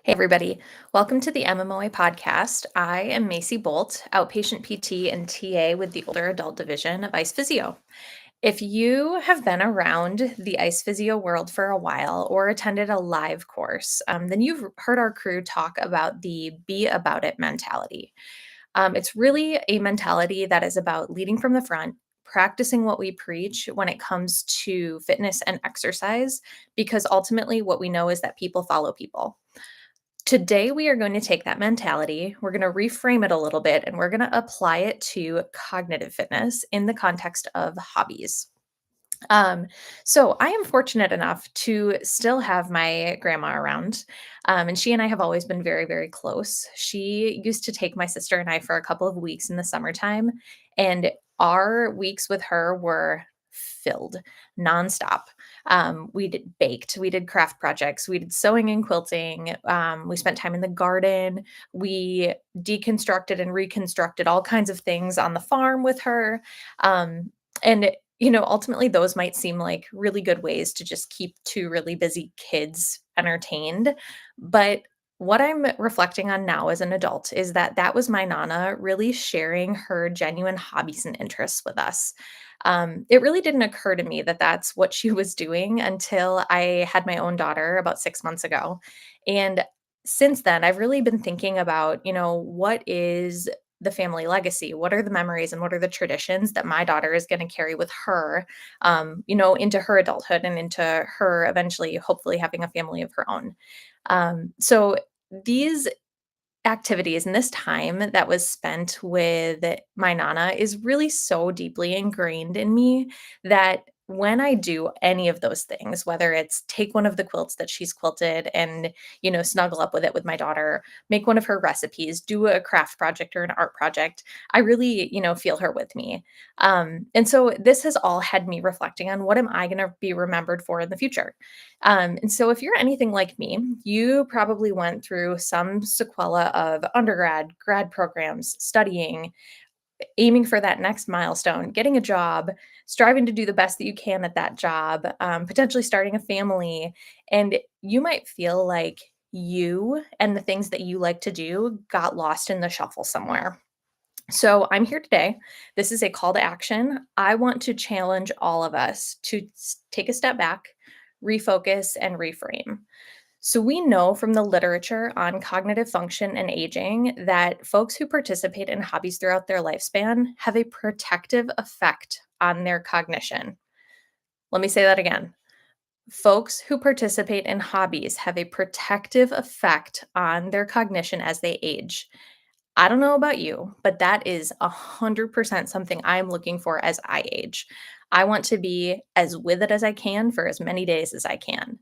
Hey, everybody. Welcome to the MMOA podcast. I am Macy Bolt, outpatient PT and TA with the older adult division of Ice Physio. If you have been around the Ice Physio world for a while or attended a live course, then you've heard our crew talk about the be about it mentality. It's really a mentality that is about leading from the front, practicing what we preach when it comes to fitness and exercise, because ultimately what we know is that people follow people. Today, we are going to take that mentality, we're going to reframe it a little bit, and we're going to apply it to cognitive fitness in the context of hobbies. Um, so I am fortunate enough to still have my grandma around, and she and I have always been very, very close. She used to take my sister and I for a couple of weeks in the summertime, and our weeks with her were filled nonstop. We did baked, we did craft projects, we did sewing and quilting. We spent time in the garden. We deconstructed and reconstructed all kinds of things on the farm with her. And ultimately, those might seem like really good ways to just keep two really busy kids entertained. But what I'm reflecting on now as an adult is that that was my Nana really sharing her genuine hobbies and interests with us. It really didn't occur to me that that's what she was doing until I had my own daughter about 6 months ago. And since then, I've really been thinking about, what is the family legacy? What are the memories and what are the traditions that my daughter is going to carry with her, into her adulthood and into her eventually, hopefully, having a family of her own? So these activities and this time that was spent with my Nana is really so deeply ingrained in me that when I do any of those things, whether it's take one of the quilts that she's quilted and, snuggle up with it with my daughter, make one of her recipes, do a craft project or an art project, I really, feel her with me. And so this has all had me reflecting on what am I going to be remembered for in the future? And so, if you're anything like me, you probably went through some sequela of undergrad, grad programs, studying, aiming for that next milestone, getting a job, striving to do the best that you can at that job, potentially starting a family. And you might feel like you and the things that you like to do got lost in the shuffle somewhere. So, I'm here today. This is a call to action. I want to challenge all of us to take a step back, refocus, and reframe. So, we know from the literature on cognitive function and aging that folks who participate in hobbies throughout their lifespan have a protective effect on their cognition. Let me say that again. Folks who participate in hobbies have a protective effect on their cognition as they age. I don't know about you, but that is 100% something I'm looking for as I age. I want to be as with it as I can for as many days as I can.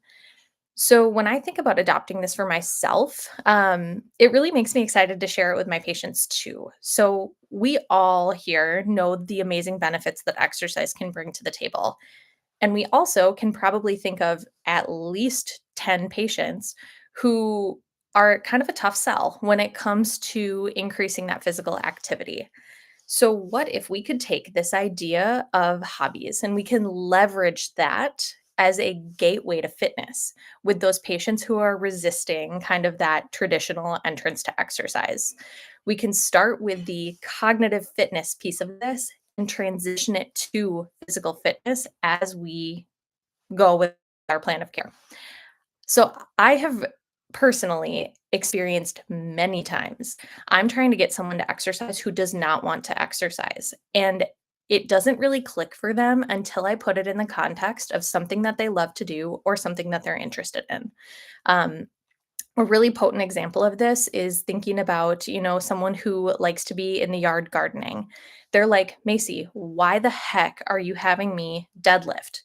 So when I think about adopting this for myself, it really makes me excited to share it with my patients too. So we all here know the amazing benefits that exercise can bring to the table. And we also can probably think of at least 10 patients who are kind of a tough sell when it comes to increasing that physical activity. So, what if we could take this idea of hobbies and we can leverage that as a gateway to fitness with those patients who are resisting kind of that traditional entrance to exercise? We can start with the cognitive fitness piece of this and transition it to physical fitness as we go with our plan of care. So I have personally experienced many times. I'm trying to get someone to exercise who does not want to exercise. And it doesn't really click for them until I put it in the context of something that they love to do or something that they're interested in. Um, a really potent example of this is thinking about, someone who likes to be in the yard gardening. They're like, Macy, why the heck are you having me deadlift?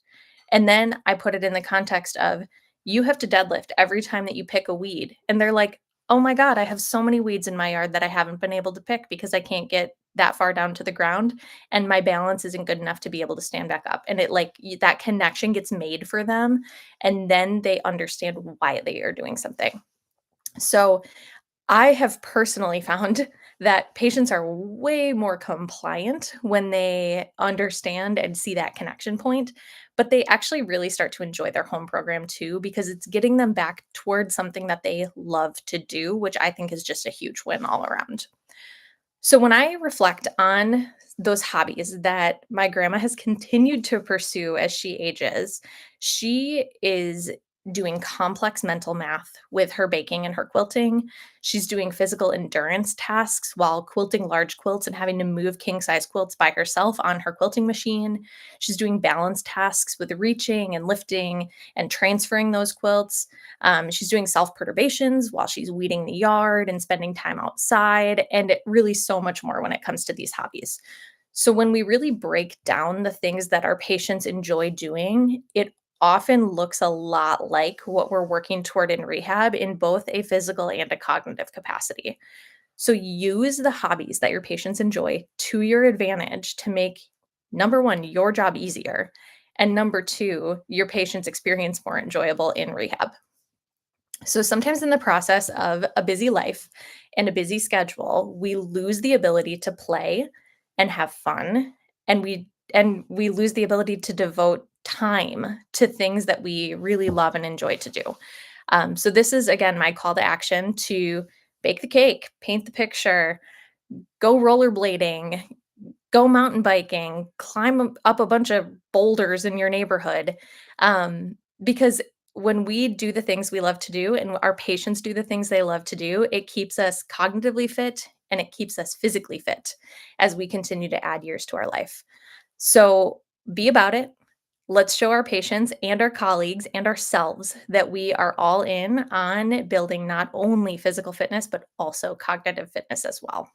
And then I put it in the context of you have to deadlift every time that you pick a weed. And they're like, oh my God, I have so many weeds in my yard that I haven't been able to pick because I can't get that far down to the ground and my balance isn't good enough to be able to stand back up. And it like that connection gets made for them. And then they understand why they are doing something. So I have personally found that patients are way more compliant when they understand and see that connection point. but they actually really start to enjoy their home program too because it's getting them back towards something that they love to do, which I think is just a huge win all around. So when I reflect on those hobbies that my grandma has continued to pursue as she ages, she is doing complex mental math with her baking and her quilting. She's doing physical endurance tasks while quilting large quilts and having to move king size quilts by herself on her quilting machine. She's doing balance tasks with reaching and lifting and transferring those quilts. She's doing self perturbations while she's weeding the yard and spending time outside, and really so much more when it comes to these hobbies. So, when we really break down the things that our patients enjoy doing, it often looks a lot like what we're working toward in rehab in both a physical and a cognitive capacity. So, use the hobbies that your patients enjoy to your advantage to make number one, your job easier, and number two, your patient's experience more enjoyable in rehab. So sometimes in the process of a busy life and a busy schedule, we lose the ability to play and have fun, and we lose the ability to devote time to things that we really love and enjoy to do. So this is again my call to action to bake the cake, paint the picture, go rollerblading, go mountain biking, climb up a bunch of boulders in your neighborhood. Because when we do the things we love to do and our patients do the things they love to do, it keeps us cognitively fit and it keeps us physically fit as we continue to add years to our life. So be about it. Let's show our patients and our colleagues and ourselves that we are all in on building not only physical fitness, but also cognitive fitness as well.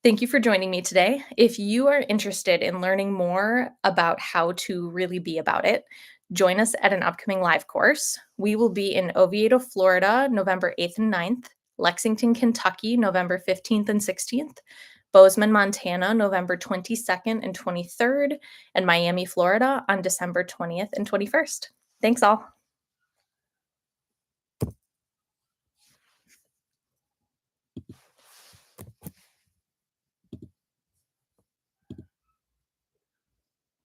Thank you for joining me today. If you are interested in learning more about how to really be about it, join us at an upcoming live course. We will be in Oviedo, Florida, November 8th and 9th, Lexington, Kentucky, November 15th and 16th, Bozeman, Montana, November 22nd and 23rd, and Miami, Florida on December 20th and 21st. Thanks all.